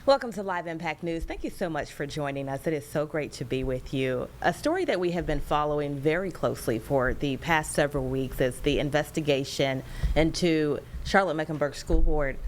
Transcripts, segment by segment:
Welcome to Live Impact News. Thank you so much for joining us. It is so great to be with you. A story that we have been following very closely for the past several weeks is the investigation into Charlotte-Mecklenburg School Board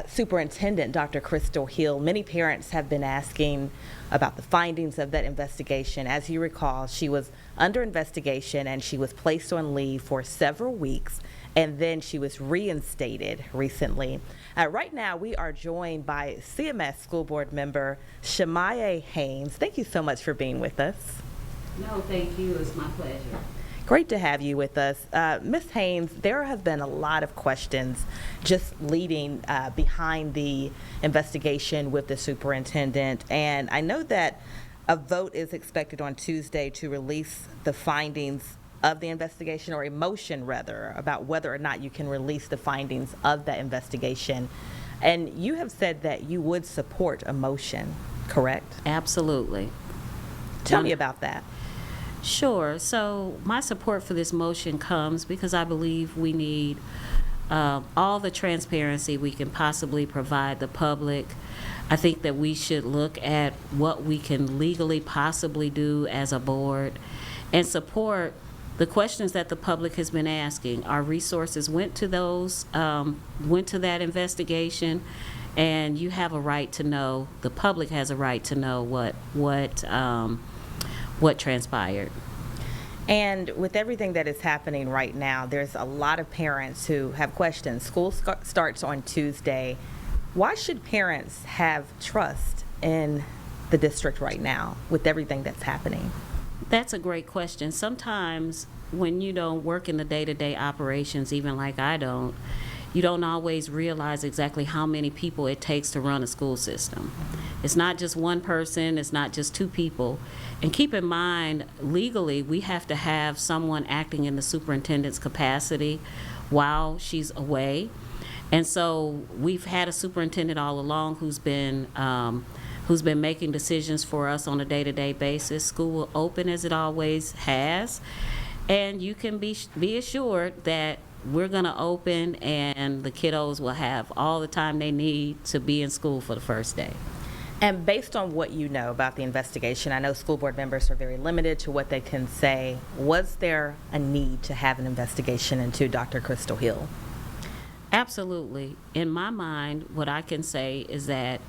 Superintendent Dr. Crystal Hill. Many parents have been asking about the findings of that investigation. As you recall, she was under investigation and she was placed on leave for several weeks, and then she was reinstated recently. Right now, we are joined by CMS School Board member Shemaya Haynes. Thank you so much for being with us. No, thank you. It's my pleasure. Great to have you with us. Ms. Haynes, there has been a lot of questions just leading behind the investigation with the superintendent, and I know that a vote is expected on Tuesday to release the findings of the investigation, or a motion rather, about whether or not you can release the findings of that investigation. And you have said that you would support a motion, correct? Absolutely. Tell me about that. Sure. So my support for this motion comes because I believe we need all the transparency we can possibly provide the public. I think that we should look at what we can legally possibly do as a board and support the questions that the public has been asking. Our resources went to that investigation, and you have a right to know, the public has a right to know what transpired. And with everything that is happening right now, there's a lot of parents who have questions. School starts on Tuesday. Why should parents have trust in the district right now with everything that's happening? That's a great question. Sometimes when you don't work in the day-to-day operations, even like I don't, you don't always realize exactly how many people it takes to run a school system. It's not just one person, it's not just two people. And keep in mind, legally, we have to have someone acting in the superintendent's capacity while she's away. And so we've had a superintendent all along who's been making decisions for us on a day-to-day basis. School will open as it always has, and you can be assured that we're going to open and the kiddos will have all the time they need to be in school for the first day. And based on what you know about the investigation, I know school board members are very limited to what they can say. Was there a need to have an investigation into Dr. Crystal Hill? Absolutely. In my mind, what I can say is that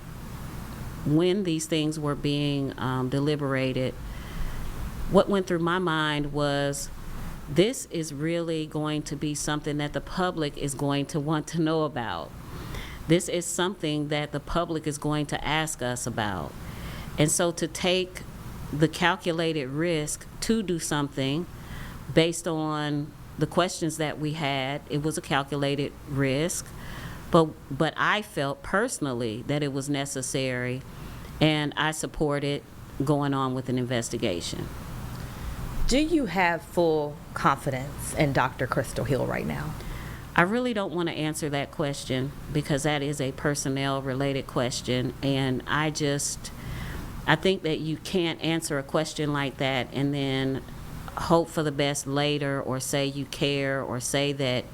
when these things were being deliberated, what went through my mind was, this is really going to be something that the public is going to want to know about. This is something that the public is going to ask us about. And so to take the calculated risk to do something based on the questions that we had, it was a calculated risk, but I felt personally that it was necessary, and I supported going on with an investigation. Do you have full confidence in Dr. Crystal Hill right now? I really don't want to answer that question because that is a personnel related question, and I think that you can't answer a question like that and then hope for the best later, or say you care, or say that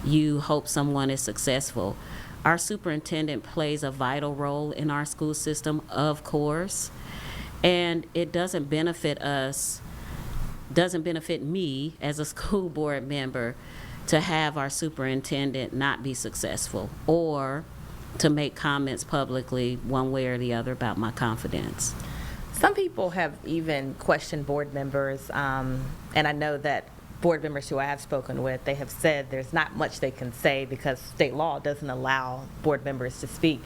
you hope someone is successful. Our superintendent plays a vital role in our school system, of course, and it doesn't benefit me as a school board member to have our superintendent not be successful, or to make comments publicly one way or the other about my confidence. Some people have even questioned board members, and I know that board members who I have spoken with, they have said there's not much they can say because state law doesn't allow board members to speak.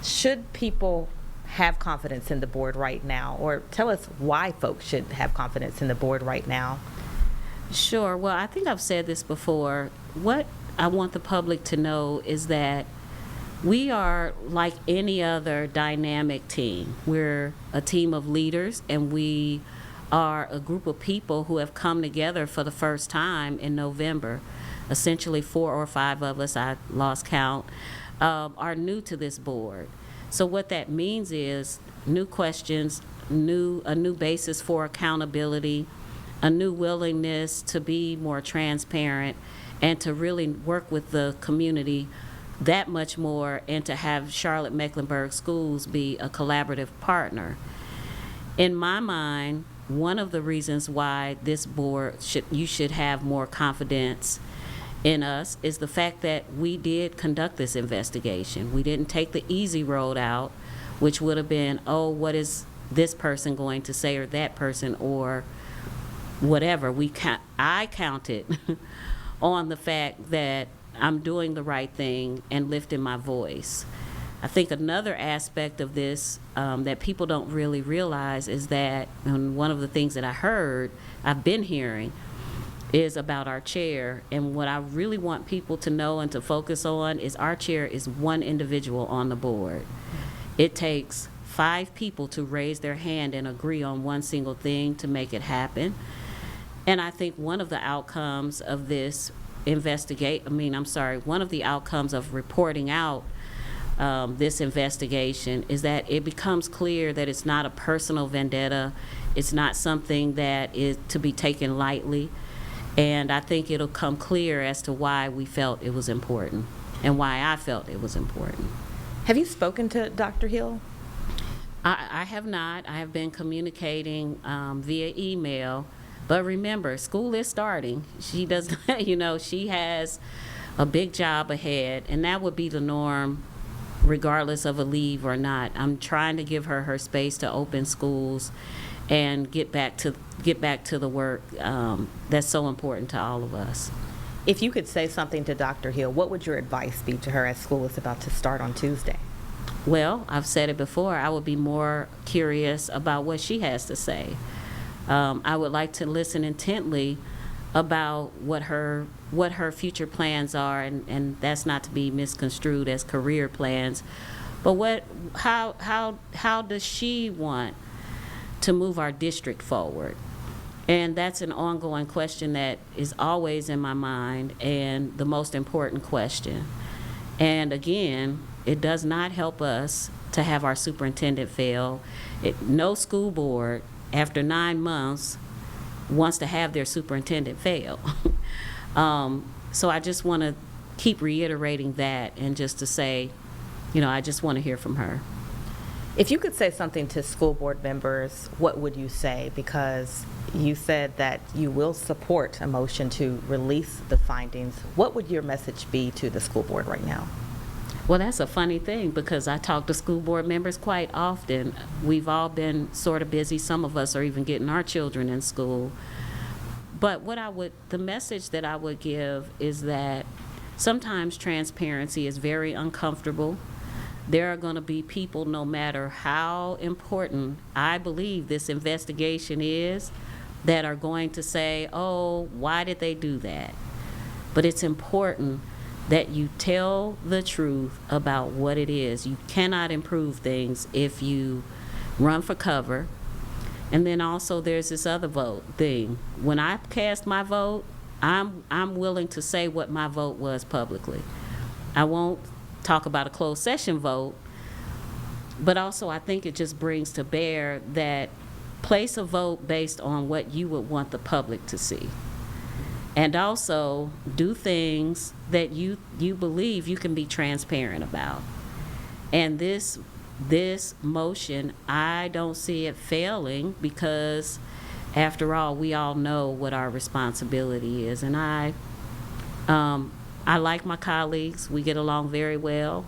Should people have confidence in the board right now, or tell us why folks should have confidence in the board right now? Sure. Well, I think I've said this before. What I want the public to know is that we are like any other dynamic team. We're a team of leaders, and we are a group of people who have come together for the first time in November. Essentially 4 or 5 of us, I lost count, are new to this board. So what that means is new questions, a new basis for accountability, a new willingness to be more transparent, and to really work with the community that much more, and to have Charlotte Mecklenburg Schools be a collaborative partner. In my mind, one of the reasons why this board you should have more confidence in us is the fact that we did conduct this investigation. We didn't take the easy road out, which would have been, oh, what is this person going to say, or that person, or whatever. I counted on the fact that I'm doing the right thing and lifting my voice. I think another aspect of this that people don't really realize is that, and one of the things that I've been hearing, is about our chair. And what I really want people to know and to focus on is our chair is one individual on the board. It takes 5 people to raise their hand and agree on one single thing to make it happen. And I think one of the outcomes of this one of the outcomes of reporting out this investigation is that it becomes clear that it's not a personal vendetta. It's not something that is to be taken lightly. And I think it'll come clear as to why we felt it was important and why I felt it was important. Have you spoken to Dr. Hill? I have not. I have been communicating via email. But remember, school is starting. She does, she has a big job ahead, and that would be the norm regardless of a leave or not. I'm trying to give her space to open schools and get back to the work that's so important to all of us. If you could say something to Dr. Hill, what would your advice be to her as school is about to start on Tuesday? Well, I've said it before, I would be more curious about what she has to say. I would like to listen intently about what her future plans are, and that's not to be misconstrued as career plans, but how does she want to move our district forward? And that's an ongoing question that is always in my mind, and the most important question. And again, it does not help us to have our superintendent fail. No school board after 9 months wants to have their superintendent fail. So I just want to keep reiterating that, and just to say, I just want to hear from her. If you could say something to school board members, what would you say? Because you said that you will support a motion to release the findings. What would your message be to the school board right now? Well, that's a funny thing, because I talk to school board members quite often. We've all been sort of busy. Some of us are even getting our children in school. But the message that I would give is that sometimes transparency is very uncomfortable. There are going to be people, no matter how important I believe this investigation is, that are going to say, oh, why did they do that? But it's important that you tell the truth about what it is. You cannot improve things if you run for cover. And then also there's this other vote thing. When I cast my vote, I'm willing to say what my vote was publicly. I won't talk about a closed session vote, but also I think it just brings to bear that place a vote based on what you would want the public to see. And also do things that you believe you can be transparent about. And this motion, I don't see it failing, because after all, we all know what our responsibility is. And I like my colleagues. We get along very well.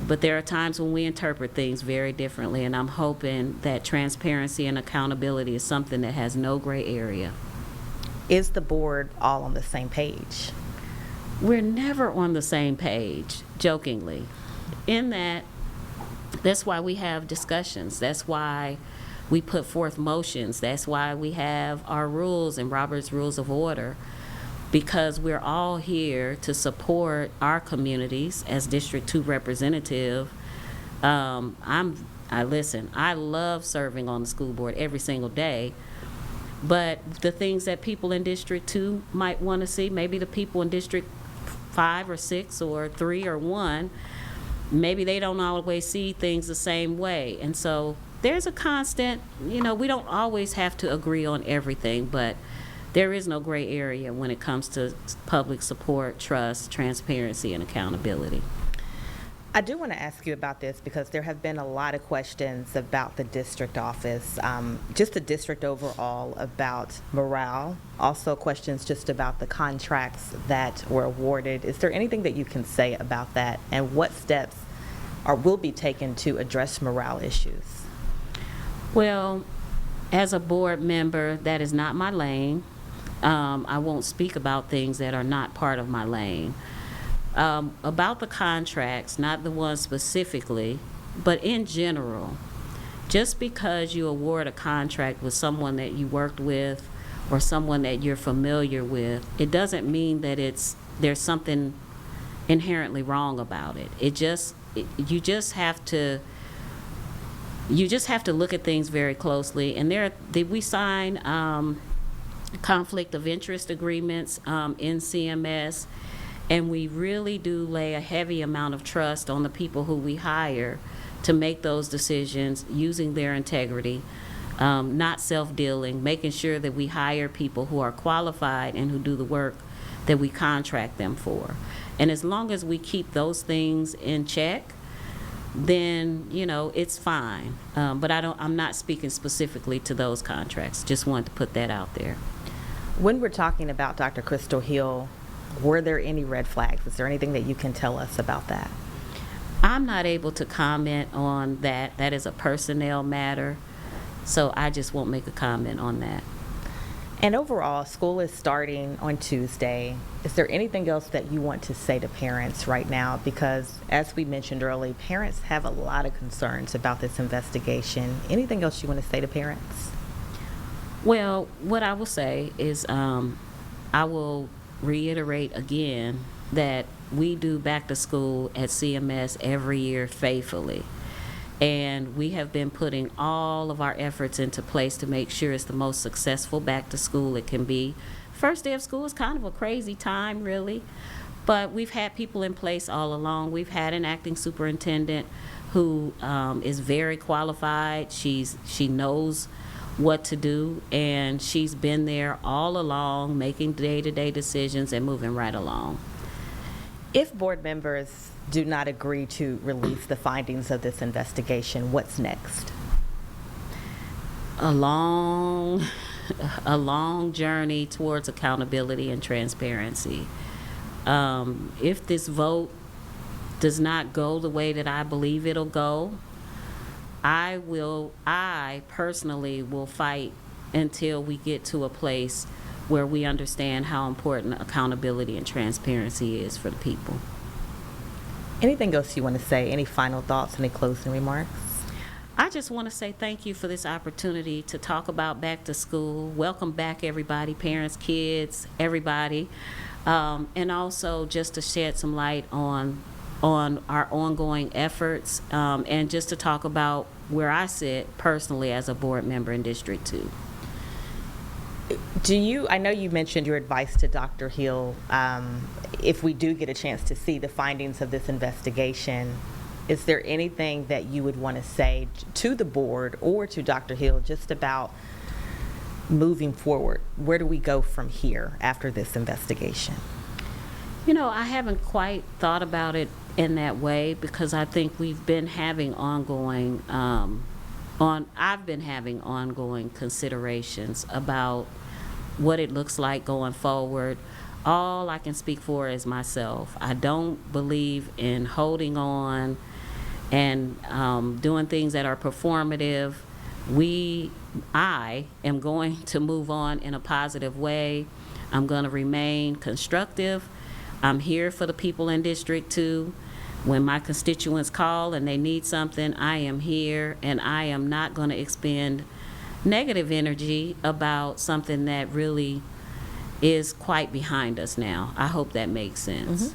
But there are times when we interpret things very differently, and I'm hoping that transparency and accountability is something that has no gray area. Is the board all on the same page? We're never on the same page, jokingly. In that's why we have discussions. That's why we put forth motions. That's why we have our rules and Robert's Rules of Order, because we're all here to support our communities. As District 2 representative, I love serving on the school board every single day. But the things that people in District 2 might want to see, maybe the people in District 5 or 6 or 3 or 1, maybe they don't always see things the same way. And so there's a constant, we don't always have to agree on everything, but there is no gray area when it comes to public support, trust, transparency, and accountability. I do want to ask you about this because there have been a lot of questions about the district office, just the district overall, about morale, also questions just about the contracts that were awarded. Is there anything that you can say about that, and what steps will be taken to address morale issues? Well, as a board member, that is not my lane. I won't speak about things that are not part of my lane. About the contracts, not the ones specifically, but in general, just because you award a contract with someone that you worked with or someone that you're familiar with, it doesn't mean that there's something inherently wrong about it. You just have to look at things very closely. And we sign conflict of interest agreements in CMS. And we really do lay a heavy amount of trust on the people who we hire to make those decisions using their integrity, not self-dealing, making sure that we hire people who are qualified and who do the work that we contract them for. And as long as we keep those things in check, then, it's fine. But I'm not speaking specifically to those contracts. Just wanted to put that out there. When we're talking about Dr. Crystal Hill, were there any red flags? Is there anything that you can tell us about that? I'm not able to comment on that. That is a personnel matter, so I just won't make a comment on that. And overall, school is starting on Tuesday. Is there anything else that you want to say to parents right now? Because as we mentioned earlier, parents have a lot of concerns about this investigation. Anything else you want to say to parents? Well, what I will say is I will reiterate again that we do back to school at CMS every year faithfully. And we have been putting all of our efforts into place to make sure it's the most successful back to school it can be. First day of school is kind of a crazy time, really, but we've had people in place all along. We've had an acting superintendent who is very qualified. She knows what to do, and she's been there all along, making day-to-day decisions and moving right along. If board members do not agree to release the findings of this investigation, what's next? A long journey towards accountability and transparency. If this vote does not go the way that I believe it'll go, I personally will fight until we get to a place where we understand how important accountability and transparency is for the people. Anything else you want to say? Any final thoughts, any closing remarks? I just want to say thank you for this opportunity to talk about back to school. Welcome back, everybody, parents, kids, everybody. And also just to shed some light on our ongoing efforts, and just to talk about where I sit personally as a board member in District 2. I know you mentioned your advice to Dr. Hill, if we do get a chance to see the findings of this investigation, is there anything that you would want to say to the board or to Dr. Hill just about moving forward? Where do we go from here after this investigation? I haven't quite thought about it in that way, because I think we've been having I've been having ongoing considerations about what it looks like going forward. All I can speak for is myself. I don't believe in holding on and doing things that are performative. I am going to move on in a positive way. I'm going to remain constructive. I'm here for the people in District 2. When my constituents call and they need something, I am here, and I am not going to expend negative energy about something that really is quite behind us now. I hope that makes sense.